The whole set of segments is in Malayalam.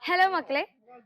ഹലോ മക്കളെ.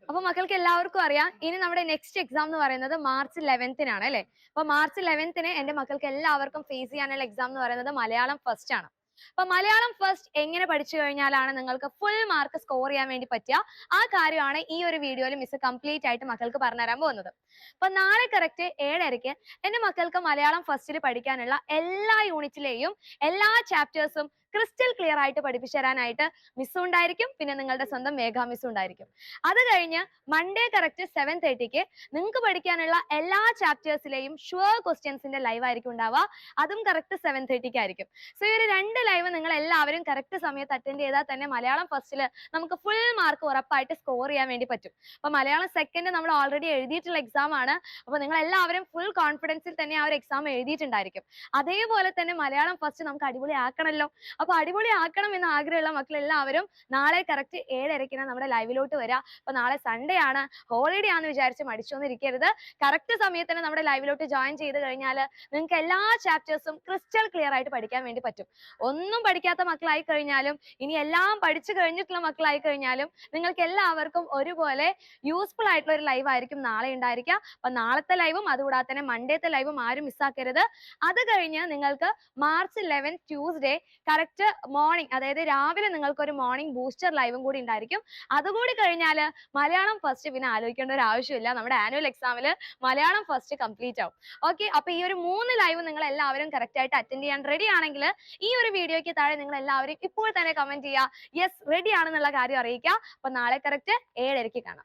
അപ്പൊ മക്കൾക്ക് എല്ലാവർക്കും അറിയാം ഇനി നമ്മുടെ നെക്സ്റ്റ് എക്സാം എന്ന് പറയുന്നത് മാർച്ച് 11-നാണ് അല്ലെ. അപ്പൊ മാർച്ച് 11-ന് എന്റെ മക്കൾക്ക് എല്ലാവർക്കും ഫേസ് ചെയ്യാനുള്ള എക്സാം എന്ന് പറയുന്നത് മലയാളം ഫസ്റ്റ് ആണ്. അപ്പൊ മലയാളം ഫസ്റ്റ് എങ്ങനെ പഠിച്ചു കഴിഞ്ഞാലാണ് നിങ്ങൾക്ക് ഫുൾ മാർക്ക് സ്കോർ ചെയ്യാൻ വേണ്ടി പറ്റുക, ആ കാര്യമാണ് ഈ ഒരു വീഡിയോയിൽ മിസ് കംപ്ലീറ്റ് ആയിട്ട് മക്കൾക്ക് പറഞ്ഞുതരാൻ പോകുന്നത്. അപ്പൊ നാളെ കറക്റ്റ് 7:30 എന്റെ മക്കൾക്ക് മലയാളം ഫസ്റ്റിൽ പഠിക്കാനുള്ള എല്ലാ യൂണിറ്റിലെയും എല്ലാ ചാപ്റ്റേഴ്സും ക്രിസ്റ്റൽ ക്ലിയർ ആയിട്ട് പഠിപ്പിച്ചു തരാനായിട്ട് മിസ്സും ഉണ്ടായിരിക്കും, പിന്നെ നിങ്ങളുടെ സ്വന്തം മേഘ മിസ്സും ഉണ്ടായിരിക്കും. അത് കഴിഞ്ഞ് മൺഡേ കറക്റ്റ് 7:30 നിങ്ങൾക്ക് പഠിക്കാനുള്ള എല്ലാ ചാപ്റ്റേഴ്സിലെയും ഷുവർ ക്വസ്റ്റ്യൻസിന്റെ ലൈവ് ആയിരിക്കും ഉണ്ടാവുക. അതും കറക്റ്റ് 7:30 ആയിരിക്കും. സോ ഈ ഒരു 2 ലൈവ് നിങ്ങൾ എല്ലാവരും കറക്റ്റ് സമയത്ത് അറ്റൻഡ് ചെയ്താൽ തന്നെ മലയാളം ഫസ്റ്റിൽ നമുക്ക് ഫുൾ മാർക്ക് ഉറപ്പായിട്ട് സ്കോർ ചെയ്യാൻ വേണ്ടി പറ്റും. അപ്പൊ മലയാളം സെക്കൻഡ് നമ്മൾ ഓൾറെഡി എഴുതിയിട്ടുള്ള എക്സാം ആണ്. അപ്പൊ നിങ്ങൾ എല്ലാവരും ഫുൾ കോൺഫിഡൻസിൽ തന്നെ ആ ഒരു എക്സാം എഴുതിയിട്ടുണ്ടായിരിക്കും. അതേപോലെ തന്നെ മലയാളം ഫസ്റ്റ് നമുക്ക് അടിപൊളി ആക്കണമല്ലോ. അപ്പൊ അടിപൊളി ആക്കണം എന്ന് ആഗ്രഹമുള്ള മക്കൾ എല്ലാവരും നാളെ കറക്റ്റ് 7:30 നമ്മുടെ ലൈവിലോട്ട് വരാം. അപ്പൊ നാളെ സൺഡേ ആണ്, ഹോളിഡേ ആണെന്ന് വിചാരിച്ച് മടിച്ചൊന്നിരിക്കരുത്. കറക്റ്റ് സമയത്തിന് നമ്മുടെ ലൈവിലോട്ട് ജോയിൻ ചെയ്ത് കഴിഞ്ഞാൽ നിങ്ങൾക്ക് എല്ലാ ചാപ്റ്റേഴ്സും ക്രിസ്റ്റൽ ക്ലിയർ ആയിട്ട് പഠിക്കാൻ വേണ്ടി പറ്റും. ഒന്നും പഠിക്കാത്ത മക്കളായി കഴിഞ്ഞാലും ഇനി എല്ലാം പഠിച്ചു കഴിഞ്ഞിട്ടുള്ള മക്കളായി കഴിഞ്ഞാലും നിങ്ങൾക്ക് എല്ലാവർക്കും ഒരുപോലെ യൂസ്ഫുൾ ആയിട്ടുള്ള ഒരു ലൈവ് ആയിരിക്കും നാളെ ഉണ്ടായിരിക്കുക. അപ്പൊ നാളത്തെ ലൈവും അതുകൂടാതെ തന്നെ മൺഡേത്തെ ലൈവും ആരും മിസ്സാക്കരുത്. അത് കഴിഞ്ഞ് നിങ്ങൾക്ക് മാർച്ച് 11 ട്യൂസ്ഡേ കറക്റ്റ് മോർണിംഗ്, അതായത് രാവിലെ നിങ്ങൾക്ക് ഒരു മോർണിംഗ് ബൂസ്റ്റർ ലൈവും കൂടി ഉണ്ടായിരിക്കും. അതുകൂടി കഴിഞ്ഞാൽ മലയാളം ഫസ്റ്റ് പിന്നെ ആലോചിക്കേണ്ട ഒരു ആവശ്യമില്ല, നമ്മുടെ ആനുവൽ എക്സാമിൽ മലയാളം ഫസ്റ്റ് കംപ്ലീറ്റ് ആവും. ഓക്കെ, അപ്പൊ ഈ ഒരു 3 ലൈവ് നിങ്ങൾ എല്ലാവരും കറക്റ്റ് ആയിട്ട് അറ്റൻഡ് ചെയ്യാൻ റെഡി ആണെങ്കിൽ ഈ ഒരു വീഡിയോയ്ക്ക് താഴെ നിങ്ങൾ എല്ലാവരും ഇപ്പോൾ തന്നെ കമന്റ് ചെയ്യുക, യെസ് റെഡി ആണെന്നുള്ള കാര്യം അറിയിക്കുക. അപ്പൊ നാളെ കറക്റ്റ് 7:30 കാണാം.